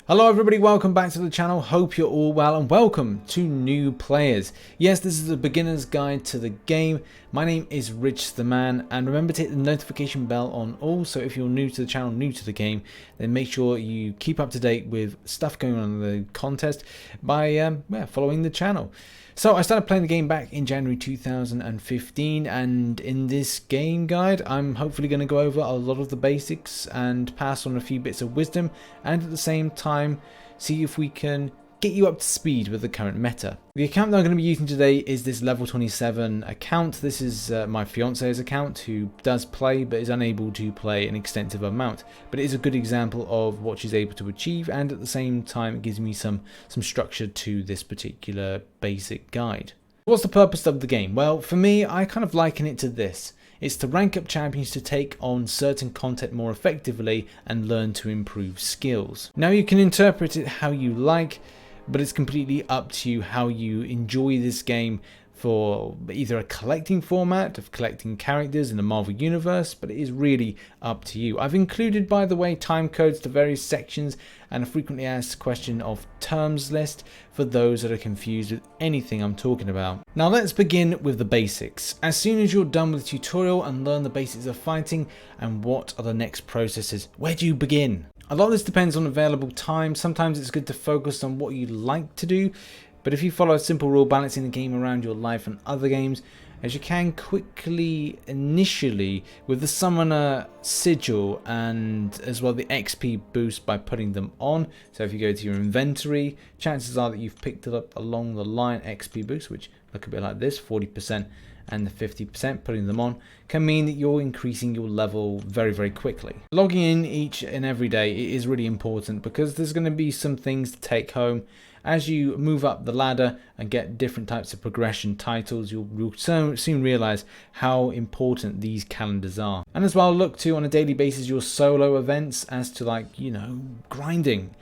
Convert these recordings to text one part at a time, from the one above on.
Hello everybody, welcome back to the channel. Hope you're all well and welcome to new players. Yes, this is a beginner's guide to the game. My name is RichTheMan, and remember to hit the notification bell on all, so if you're new to the channel, new to the game, then make sure you keep up to date with stuff going on in the contest by following the channel. So I started playing the game back in January 2015, and in this game guide I'm hopefully going to go over a lot of the basics and pass on a few bits of wisdom, and at the same time see if we can get you up to speed with the current meta. The account that I'm going to be using today is this level 27 account. This is my fiance's account, who does play but is unable to play an extensive amount, but it is a good example of what she's able to achieve, and at the same time it gives me some structure to this particular basic guide. What's the purpose of the game? Well, for me, I kind of liken it to this. It's to rank up champions to take on certain content more effectively and learn to improve skills. Now you can interpret it how you like, but it's completely up to you how you enjoy this game, for either a collecting format of collecting characters in the Marvel Universe, but it is really up to you. I've included, by the way, time codes to various sections and a frequently asked question of terms list for those that are confused with anything I'm talking about. Now let's begin with the basics. As soon as you're done with the tutorial and learn the basics of fighting and what are the next processes, where do you begin? A lot of this depends on available time. Sometimes it's good to focus on what you like to do, but if you follow a simple rule balancing the game around your life and other games, as you can quickly initially with the summoner sigil and as well the XP boost by putting them on. So if you go to your inventory, chances are that you've picked it up along the line. XP boost, which look a bit like this, 40% and the 50%, putting them on can mean that you're increasing your level very quickly. Logging in each and every day is really important, because there's going to be some things to take home. As you move up the ladder and get different types of progression titles, you'll soon realize how important these calendars are. And as well, look to on a daily basis your solo events as to, like, you know, grinding.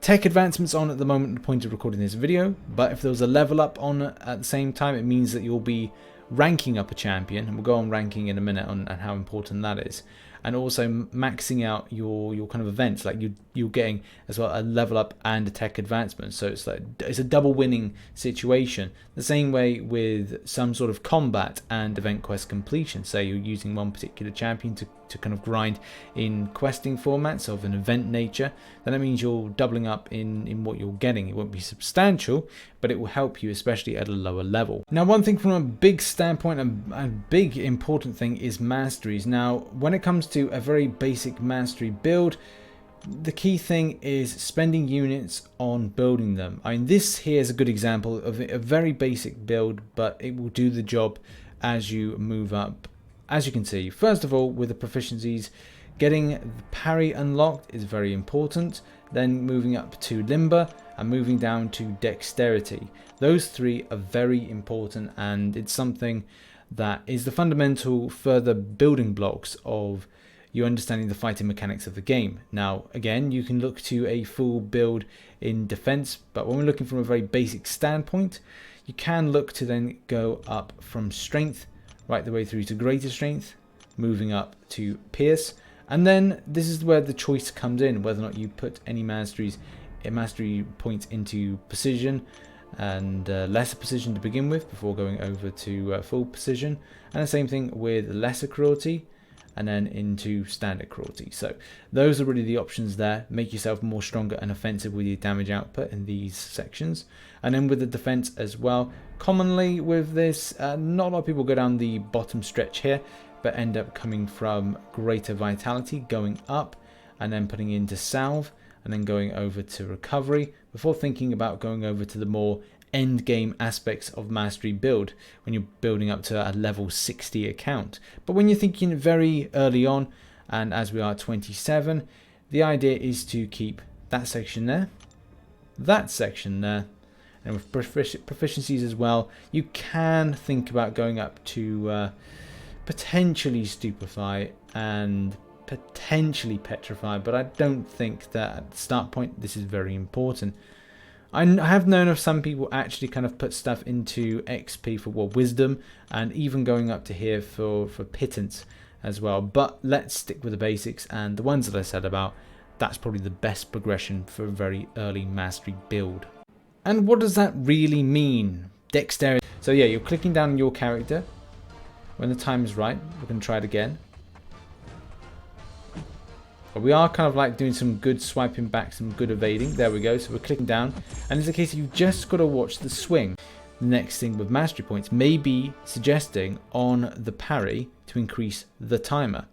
Tech advancements on at the moment at the point of recording this video, but if there was a level up on at the same time, it means that you'll be ranking up a champion, and we'll go on ranking in a minute on how important that is, and also maxing out your kind of events, like you're getting as well a level up and a tech advancement. So it's like it's a double winning situation. The same way with some sort of combat and event quest completion. Say you're using one particular champion to kind of grind in questing formats of an event nature, then that means you're doubling up in what you're getting. It won't be substantial, but it will help you, especially at a lower level. Now, one thing from a big standpoint, a big important thing is masteries. Now, when it comes to a very basic mastery build, the key thing is spending units on building them. I mean, this here is a good example of a very basic build, but it will do the job as you move up. As you can see, first of all, with the proficiencies, getting the parry unlocked is very important. Then moving up to limber and moving down to dexterity. Those three are very important, and it's something that is the fundamental further building blocks of you understanding the fighting mechanics of the game. Now, again, you can look to a full build in defense, but when we're looking from a very basic standpoint, you can look to then go up from strength right the way through to greater strength, moving up to pierce, and then this is where the choice comes in, whether or not you put any mastery points into precision and lesser precision to begin with before going over to full precision, and the same thing with lesser cruelty and then into standard cruelty. So those are really the options there. Make yourself more stronger and offensive with your damage output in these sections. And then with the defense as well, commonly with this, not a lot of people go down the bottom stretch here, but end up coming from greater vitality, going up and then putting into salve, and then going over to recovery before thinking about going over to the more end game aspects of mastery build when you're building up to a level 60 account. But when you're thinking very early on, and as we are 27, the idea is to keep that section there, and with proficiencies as well, you can think about going up to potentially stupefy and potentially petrify, but I don't think that at the start point this is very important. I have known of some people actually kind of put stuff into XP for wisdom, and even going up to here for pittance as well. But let's stick with the basics and the ones that I said about that's probably the best progression for a very early mastery build. And what does that really mean? Dexterity. So yeah, you're clicking down on your character. When the time is right, we're going to try it again. But we are kind of like doing some good swiping back, some good evading. There we go. So we're clicking down. And it's a case of you've just got to watch the swing. The next thing with mastery points may be suggesting on the parry to increase the timer.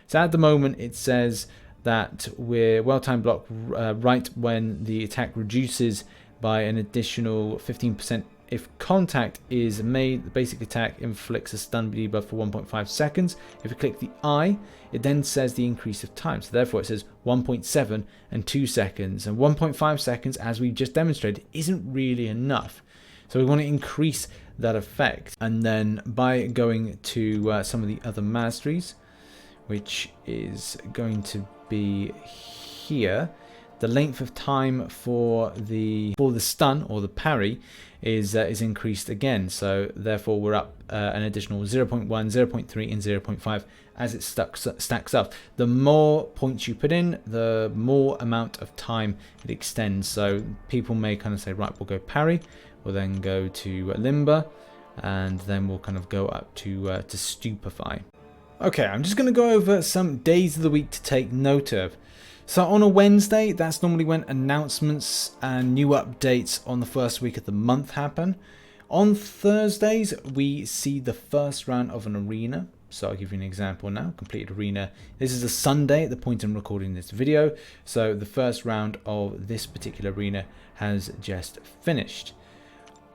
So at the moment it says that we're well-timed block right when the attack reduces by an additional 15%. If contact is made, the basic attack inflicts a stun debuff for 1.5 seconds. If you click the I, it then says the increase of time. So therefore it says 1.7 and 2 seconds. And 1.5 seconds, as we've just demonstrated, isn't really enough. So we want to increase that effect. And then by going to some of the other masteries, which is going to be here, the length of time for the stun or the parry is increased again. So therefore we're up an additional 0.1, 0.3 and 0.5 as it stacks up. The more points you put in, the more amount of time it extends. So people may kind of say, right, we'll go parry, we'll then go to limber, and then we'll kind of go up to stupefy. Okay, I'm just going to go over some days of the week to take note of. So on a Wednesday, that's normally when announcements and new updates on the first week of the month happen. On Thursdays, we see the first round of an arena. So I'll give you an example now. Completed arena. This is a Sunday at the point I'm recording this video. So the first round of this particular arena has just finished.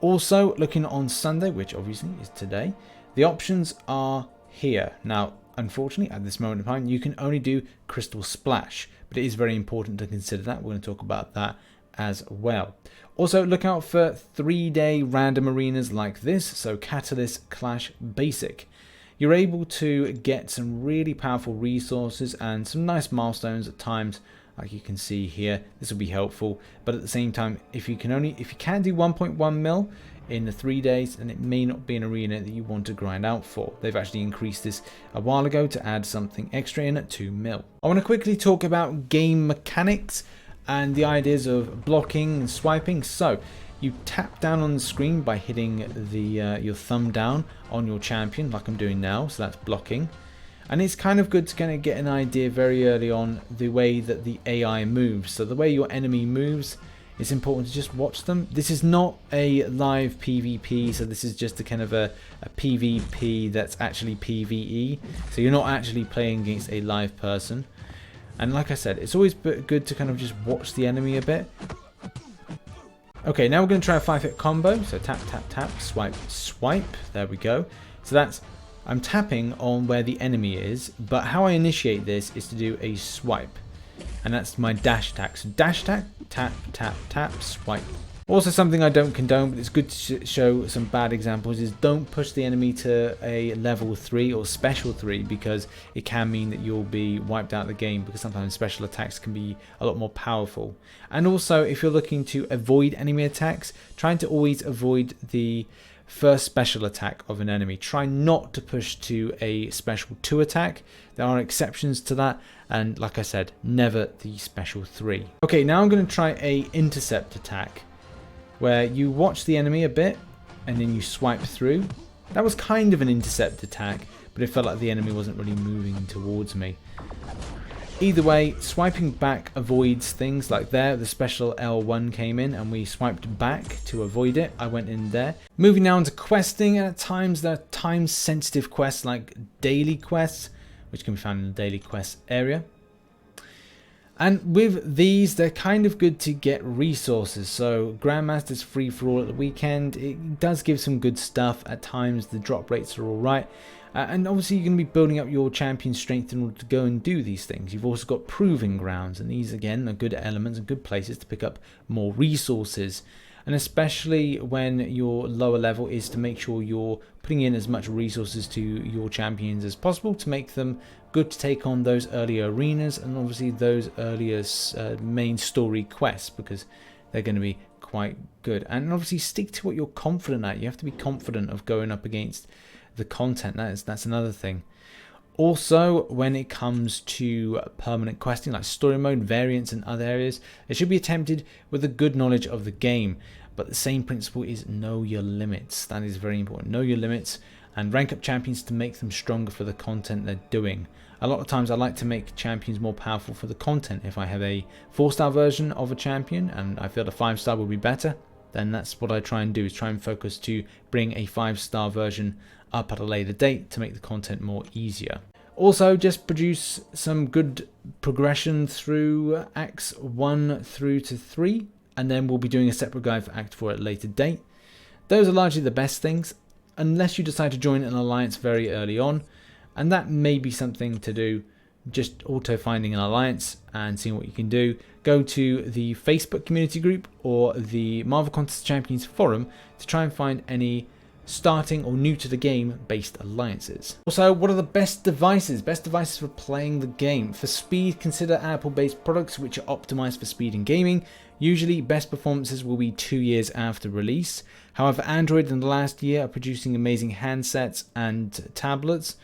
Also, looking on Sunday, which obviously is today, the options are here. Now, unfortunately, at this moment in time, you can only do Crystal Splash, but it is very important to consider that. We're going to talk about that as well. Also, look out for 3-day random arenas like this, so Catalyst, Clash, Basic. You're able to get some really powerful resources and some nice milestones at times, like you can see here. This will be helpful, but at the same time, if you can do 1.1 mil in the 3 days, and it may not be an arena that you want to grind out for. They've actually increased this a while ago to add something extra in at 2 mil. I want to quickly talk about game mechanics and the ideas of blocking and swiping. So you tap down on the screen by hitting the your thumb down on your champion, like I'm doing now. So that's blocking. And it's kind of good to kind of get an idea very early on the way that the AI moves. So the way your enemy moves, it's important to just watch them. This is not a live PvP, so this is just a kind of a PvP that's actually PvE. So you're not actually playing against a live person. And like I said, it's always good to kind of just watch the enemy a bit. Okay, now we're going to try a 5-hit combo. So tap, tap, tap, swipe, swipe. There we go. So that's, I'm tapping on where the enemy is, but how I initiate this is to do a swipe. And that's my dash attack. So dash attack, tap, tap, tap, swipe. Also something I don't condone, but it's good to show some bad examples, is don't push the enemy to a level 3 or special 3, because it can mean that you'll be wiped out of the game, because sometimes special attacks can be a lot more powerful. And also, if you're looking to avoid enemy attacks, trying to always avoid the first special attack of an enemy. Try not to push to a special 2 attack. There are exceptions to that, and like I said, never the special 3. Okay, now I'm going to try a intercept attack, where you watch the enemy a bit and then you swipe through. That was kind of an intercept attack, but it felt like the enemy wasn't really moving towards me. Either way, swiping back avoids things like there. The special L1 came in and we swiped back to avoid it. I went in there. Moving now into questing, and at times there are time sensitive quests like daily quests, which can be found in the daily quest area. And with these, they're kind of good to get resources. So Grandmaster's free for all at the weekend. It does give some good stuff. At times the drop rates are alright. And obviously you're going to be building up your champion strength in order to go and do these things. You've also got proving grounds, and these again are good elements and good places to pick up more resources. And especially when your lower level, is to make sure you're putting in as much resources to your champions as possible to make them good to take on those earlier arenas and obviously those earlier main story quests, because they're going to be quite good. And obviously stick to what you're confident at. You have to be confident of going up against the content. That's another thing. Also, when it comes to permanent questing like story mode, variants and other areas, it should be attempted with a good knowledge of the game. But the same principle is know your limits. That is very important. Know your limits and rank up champions to make them stronger for the content they're doing. A lot of times I like to make champions more powerful for the content. If I have a 4-star version of a champion and I feel the 5-star will be better, then that's what I try and do, is try and focus to bring a 5-star version up at a later date to make the content more easier. Also, just produce some good progression through acts 1 through to 3, and then we'll be doing a separate guide for act 4 at a later date. Those are largely the best things, unless you decide to join an alliance very early on, and that may be something to do, just auto finding an alliance and seeing what you can do. Go to the Facebook community group or the Marvel Contest Champions forum to try and find any starting or new to the game based alliances. Also, what are the best devices? Best devices for playing the game. For speed, consider Apple based products which are optimized for speed and gaming. Usually best performances will be 2 years after release. However, Android in the last year are producing amazing handsets and tablets.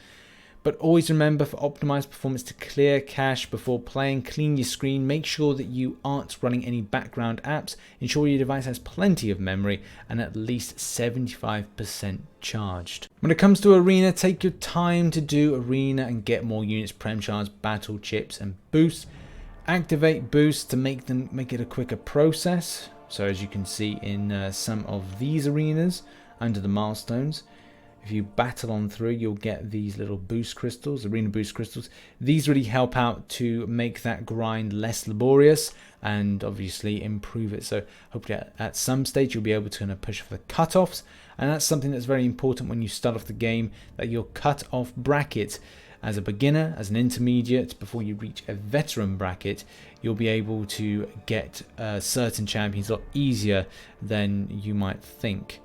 But always remember, for optimized performance, to clear cache before playing, clean your screen, make sure that you aren't running any background apps, ensure your device has plenty of memory and at least 75% charged. When it comes to Arena, take your time to do Arena and get more units, prem shards, battle chips and boosts. Activate boosts to make it a quicker process. So as you can see in some of these arenas under the milestones, if you battle on through, you'll get these little boost crystals, arena boost crystals. These really help out to make that grind less laborious and obviously improve it. So hopefully at some stage you'll be able to kind of push for the cutoffs, and that's something that's very important when you start off the game, that your cutoff bracket as a beginner, as an intermediate, before you reach a veteran bracket, you'll be able to get certain champions a lot easier than you might think.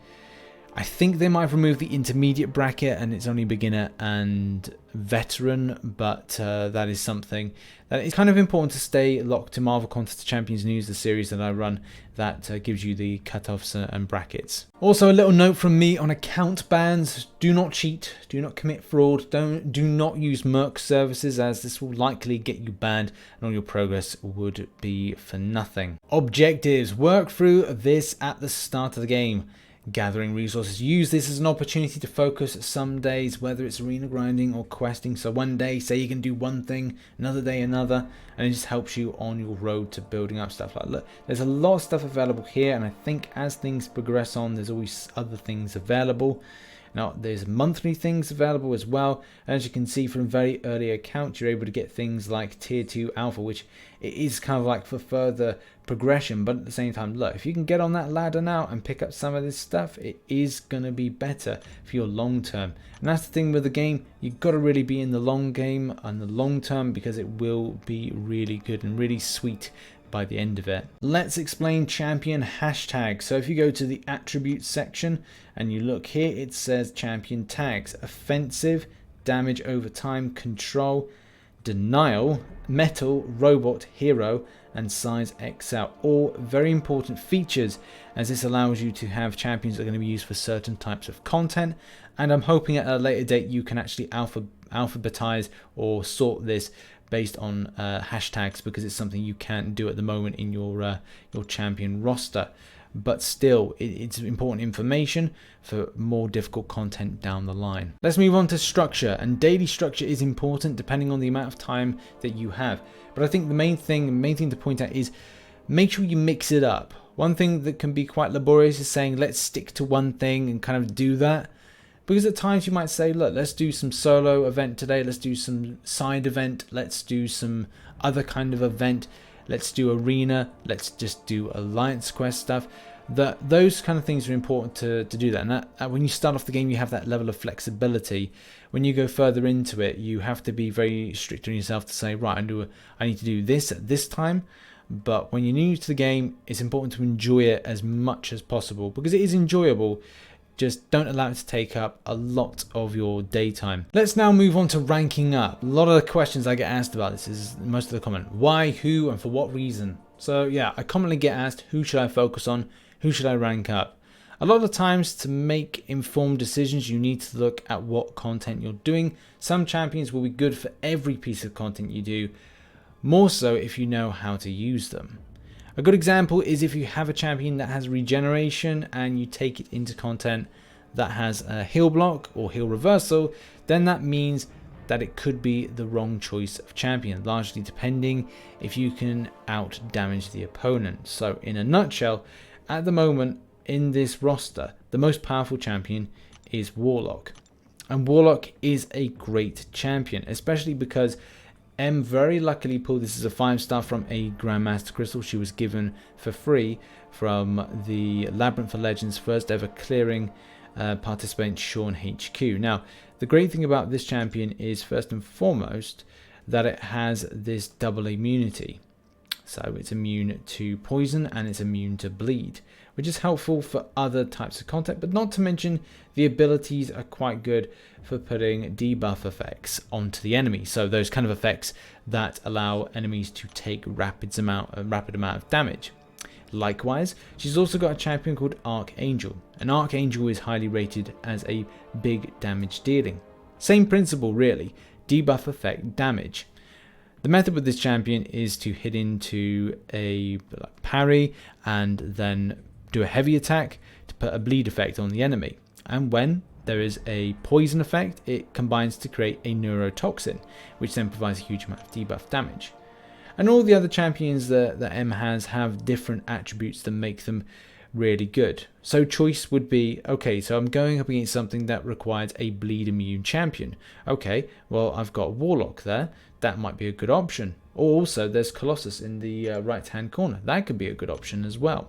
I think they might have removed the intermediate bracket and it's only beginner and veteran, but that is something that is kind of important to stay locked to Marvel Contest Champions News, the series that I run, that gives you the cutoffs and brackets. Also, a little note from me on account bans: do not cheat, do not commit fraud, do not use merc services, as this will likely get you banned and all your progress would be for nothing. Objectives: work through this at the start of the game. Gathering resources, use this as an opportunity to focus some days, whether it's arena grinding or questing. So one day say you can do one thing, another day another, and it just helps you on your road to building up stuff. Like, look, there's a lot of stuff available here, and I think as things progress on, there's always other things available. Now there's monthly things available as well, and as you can see from very early accounts, you're able to get things like tier 2 alpha, which it is kind of like for further progression, but at the same time, look, if you can get on that ladder now and pick up some of this stuff, it is going to be better for your long term. And that's the thing with the game, you've got to really be in the long game and the long term, because it will be really good and really sweet by the end of it. Let's explain champion hashtags. So if you go to the attributes section and you look here, it says champion tags: offensive, damage over time, control, denial, metal, robot, hero, and size XL. All very important features, as this allows you to have champions that are going to be used for certain types of content, and I'm hoping at a later date you can actually alphabetize or sort this based on hashtags, because it's something you can't do at the moment in your champion roster. But still, it's important information for more difficult content down the line. Let's move on to structure, and daily structure is important depending on the amount of time that you have. But I think the main thing to point out is make sure you mix it up. One thing that can be quite laborious is saying let's stick to one thing and kind of do that. Because at times you might say, look, let's do some solo event today, let's do some side event, let's do some other kind of event, let's do arena, let's just do alliance quest stuff. Those kind of things are important to do that. And that when you start off the game, you have that level of flexibility. When you go further into it, you have to be very strict on yourself to say, right, I need to do this at this time. But when you're new to the game, it's important to enjoy it as much as possible, because it is enjoyable. Just don't allow it to take up a lot of your daytime. Let's now move on to ranking up. A lot of the questions I get asked about this is most of the comment: why, who, and for what reason? So yeah, I commonly get asked, who should I focus on? Who should I rank up? A lot of times to make informed decisions, you need to look at what content you're doing. Some champions will be good for every piece of content you do, more so if you know how to use them. A good example is if you have a champion that has regeneration and you take it into content that has a heal block or heal reversal, then that means that it could be the wrong choice of champion, largely depending if you can out damage the opponent. So in a nutshell, at the moment in this roster, the most powerful champion is Warlock. And Warlock is a great champion, especially because M very luckily pulled this as a 5-star from a Grandmaster Crystal she was given for free from the Labyrinth of Legends first ever clearing participant Sean HQ. Now, the great thing about this champion is first and foremost that it has this double immunity. So it's immune to poison and it's immune to bleed, which is helpful for other types of content, but not to mention the abilities are quite good for putting debuff effects onto the enemy. So those kind of effects that allow enemies to take a rapid amount of damage. Likewise, she's also got a champion called Archangel. An Archangel is highly rated as a big damage dealing. Same principle really, debuff effect damage. The method with this champion is to hit into a parry and then do a heavy attack to put a bleed effect on the enemy. And when there is a poison effect, it combines to create a neurotoxin, which then provides a huge amount of debuff damage. And all the other champions that M has have different attributes that make them really good. So choice would be, okay, so I'm going up against something that requires a bleed immune champion. Okay, well, I've got Warlock there. That might be a good option. Or also there's Colossus in the right hand corner. That could be a good option as well.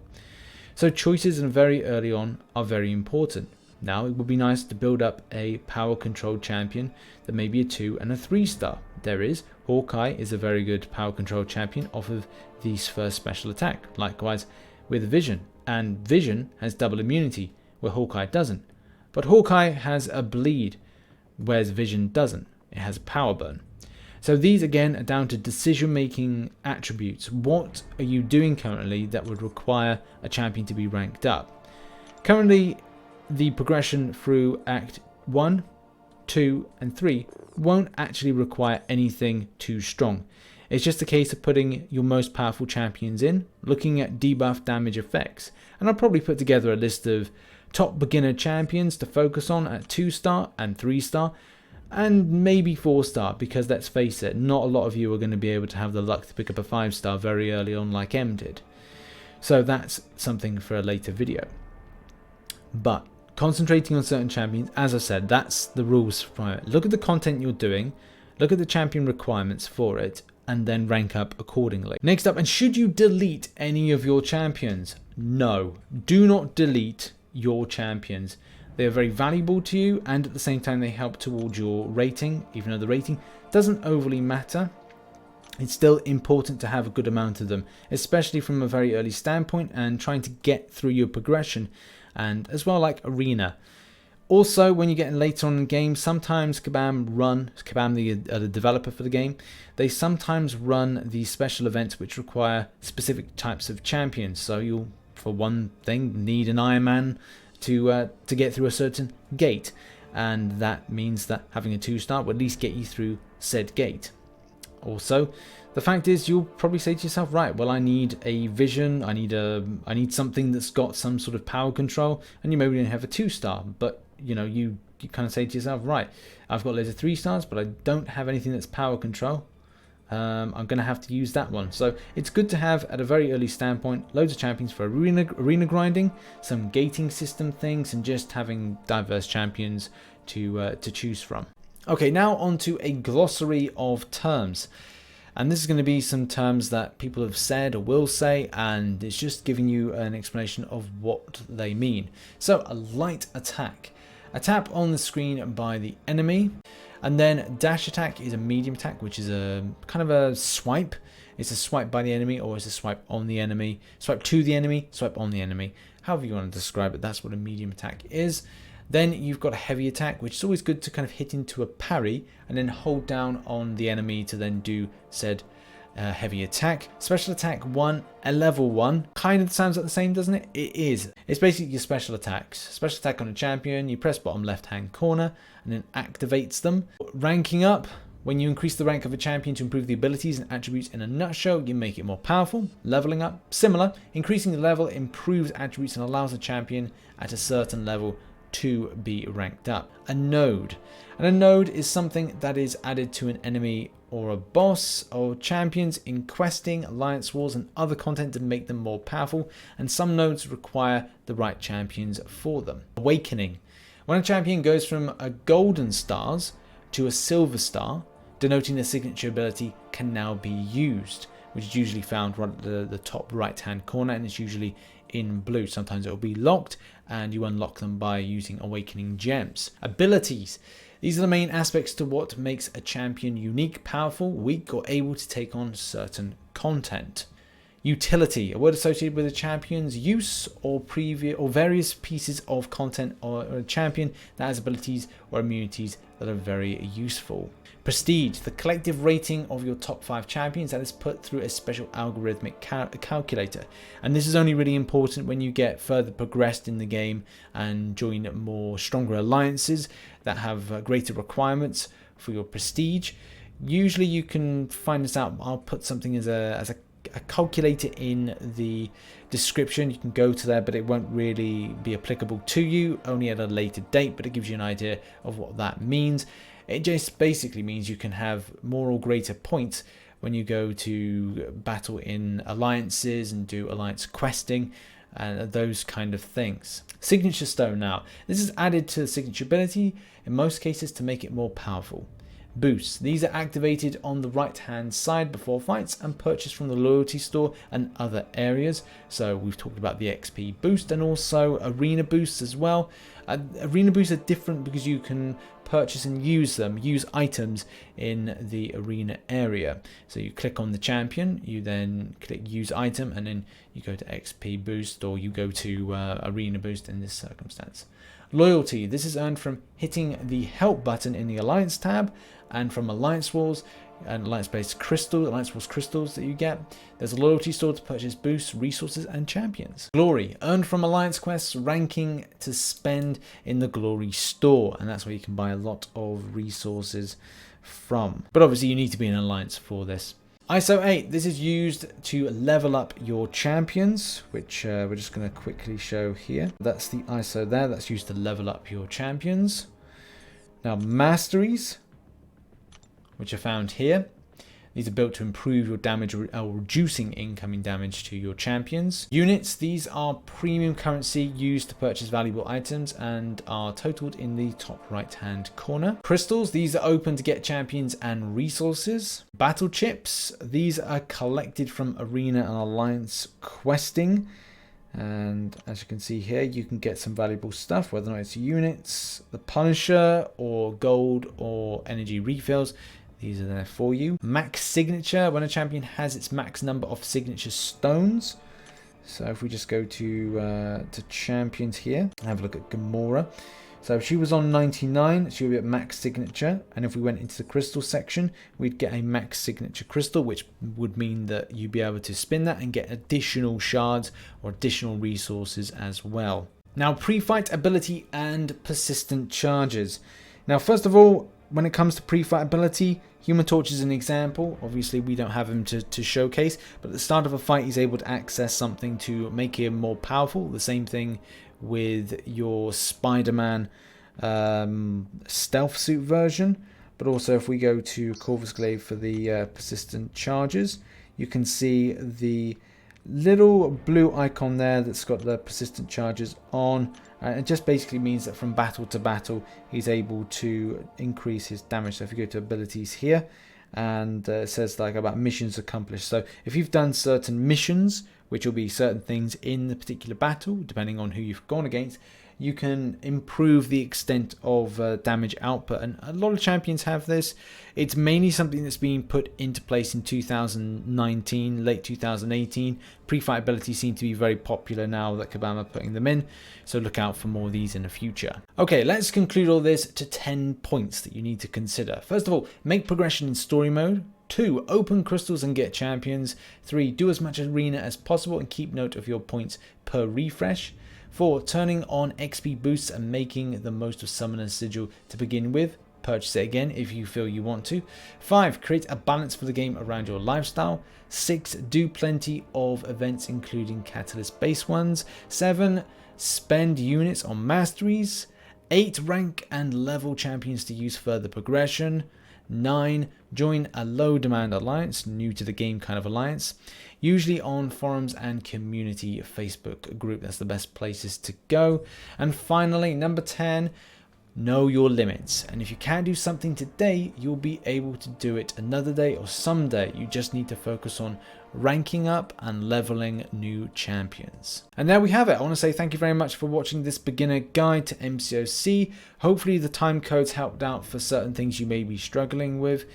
So choices and very early on are very important. Now it would be nice to build up a power controlled champion that may be a 2 and a 3-star. There is Hawkeye is a very good power control champion off of this first special attack. Likewise with Vision, and Vision has double immunity where Hawkeye doesn't. But Hawkeye has a bleed whereas Vision doesn't. It has a power burn. So these again are down to decision making attributes. What are you doing currently that would require a champion to be ranked up? Currently the progression through Act 1, 2 and 3 won't actually require anything too strong. It's just a case of putting your most powerful champions in, looking at debuff damage effects, and I'll probably put together a list of top beginner champions to focus on at 2-star and 3-star and maybe 4-star, because let's face it, not a lot of you are going to be able to have the luck to pick up a 5-star very early on like M did. So that's something for a later video. But concentrating on certain champions, as I said, that's the rules for it. Look at the content you're doing, look at the champion requirements for it, and then rank up accordingly. Next up, and should you delete any of your champions? No, do not delete your champions. They are very valuable to you, and at the same time they help towards your rating. Even though the rating doesn't overly matter, it's still important to have a good amount of them, especially from a very early standpoint and trying to get through your progression, and as well like arena. Also, when you're getting later on in the game, sometimes Kabam the developer for the game, they sometimes run these special events which require specific types of champions. So you'll, for one thing, need an Iron Man to get through a certain gate, and that means that having a 2-star will at least get you through said gate. Also, the fact is, you'll probably say to yourself, right, well, I need a vision, I need something that's got some sort of power control, and you maybe don't have a 2-star, but you know, you kind of say to yourself, right, I've got loads of 3-stars, but I don't have anything that's power control. I'm going to have to use that one. So it's good to have, at a very early standpoint, loads of champions for arena grinding, some gating system things, and just having diverse champions to choose from. Okay, now on to a glossary of terms. And this is going to be some terms that people have said or will say, and it's just giving you an explanation of what they mean. So a light attack. A tap on the screen by the enemy. And then dash attack is a medium attack, which is a kind of a swipe. It's a swipe by the enemy, or it's a swipe on the enemy. Swipe to the enemy, swipe on the enemy. However you want to describe it, that's what a medium attack is. Then you've got a heavy attack, which is always good to kind of hit into a parry and then hold down on the enemy to then do said heavy attack, special attack 1, a level 1. Kind of sounds like the same, doesn't it? It is. It's basically your special attacks. Special attack on a champion, you press bottom left hand corner and then activates them. Ranking up. When you increase the rank of a champion to improve the abilities and attributes in a nutshell, you make it more powerful. Leveling up, similar. Increasing the level improves attributes and allows the champion at a certain level to be ranked up. A node. And a node is something that is added to an enemy or a boss or champions in questing, alliance wars and other content to make them more powerful, and some nodes require the right champions for them. Awakening. When a champion goes from a golden stars to a silver star, denoting their signature ability can now be used, which is usually found right at the top right hand corner, and it's usually in blue. Sometimes it will be locked and you unlock them by using awakening gems. Abilities. These are the main aspects to what makes a champion unique, powerful, weak, or able to take on certain content. Utility, a word associated with a champion's use or various pieces of content or a champion that has abilities or immunities that are very useful. Prestige, the collective rating of your top 5 champions that is put through a special algorithmic calculator. And this is only really important when you get further progressed in the game and join more stronger alliances that have greater requirements for your prestige. Usually you can find this out. I'll put something as a calculator in the description. You can go to there, but it won't really be applicable to you, only at a later date, but it gives you an idea of what that means. It just basically means you can have more or greater points when you go to battle in alliances and do alliance questing and those kind of things. Signature stone now. This is added to the signature ability in most cases to make it more powerful. Boosts. These are activated on the right hand side before fights and purchased from the loyalty store and other areas. So we've talked about the XP boost and also arena boosts as well. Arena boosts are different because you can purchase and use items in the arena area. So you click on the champion, you then click use item, and then you go to XP boost, or you go to arena boost in this circumstance. Loyalty. This is earned from hitting the help button in the alliance tab and from alliance wars and alliance-based crystals, alliance wars crystals that you get. There's a loyalty store to purchase boosts, resources, and champions. Glory. Earned from alliance quests, ranking to spend in the glory store, and that's where you can buy a lot of resources from. But obviously you need to be in an alliance for this. ISO 8, this is used to level up your champions, which we're just going to quickly show here. That's the ISO there, that's used to level up your champions. Now Masteries, which are found here. These are built to improve your damage or reducing incoming damage to your champions. Units, these are premium currency used to purchase valuable items and are totaled in the top right hand corner. Crystals, these are open to get champions and resources. Battle chips, these are collected from arena and alliance questing. And as you can see here, you can get some valuable stuff, whether or not it's units, the Punisher, or gold or energy refills. These are there for you. Max signature, when a champion has its max number of signature stones. So if we just go to champions here and have a look at Gamora. So if she was on 99, she would be at max signature. And if we went into the crystal section, we'd get a max signature crystal, which would mean that you'd be able to spin that and get additional shards or additional resources as well. Now, pre-fight ability and persistent charges. Now, first of all, when it comes to pre-fight ability, Human Torch is an example. Obviously, we don't have him to showcase, but at the start of a fight, he's able to access something to make him more powerful. The same thing with your Spider-Man stealth suit version. But also, if we go to Corvus Glaive for the persistent charges, you can see the little blue icon there that's got the persistent charges on. It just basically means that from battle to battle, he's able to increase his damage. So if you go to abilities here, and it says like about missions accomplished. So if you've done certain missions, which will be certain things in the particular battle, depending on who you've gone against, you can improve the extent of damage output. And a lot of champions have this. It's mainly something that's been put into place in 2019, late 2018. Pre-fight abilities seem to be very popular now that Kabam are putting them in. So look out for more of these in the future. Okay, let's conclude all this to 10 points that you need to consider. First of all, make progression in story mode 2. Open crystals and get champions. 3. Do as much arena as possible and keep note of your points per refresh. 4. Turning on XP boosts and making the most of Summoner's Sigil to begin with. Purchase it again if you feel you want to. 5. Create a balance for the game around your lifestyle. 6. Do plenty of events including Catalyst based ones. 7. Spend units on Masteries. 8. Rank and level champions to use further progression. 9. Join a low demand alliance, new to the game kind of alliance, usually on forums and community Facebook group. That's the best places to go. And finally, number 10, know your limits. And if you can't do something today, you'll be able to do it another day or someday. You just need to focus on ranking up and leveling new champions. And there we have it. I want to say thank you very much for watching this beginner guide to MCOC. Hopefully the time codes helped out for certain things you may be struggling with.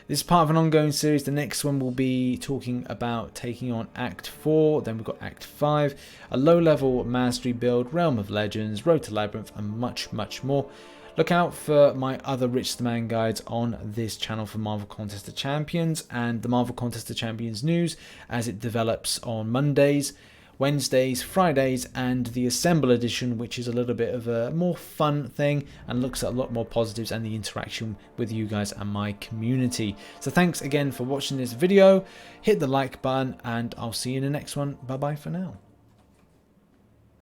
This is part of an ongoing series. The next one will be talking about taking on Act 4, then we've got Act 5, a low-level mastery build, Realm of Legends, Road to Labyrinth, and much, much more. Look out for my other RichTheMan guides on this channel for Marvel Contest of Champions and the Marvel Contest of Champions news as it develops on Mondays, Wednesdays, Fridays, and the Assemble edition, which is a little bit of a more fun thing and looks at a lot more positives and the interaction with you guys and my community. So thanks again for watching this video. Hit the like button and I'll see you in the next one. Bye bye for now.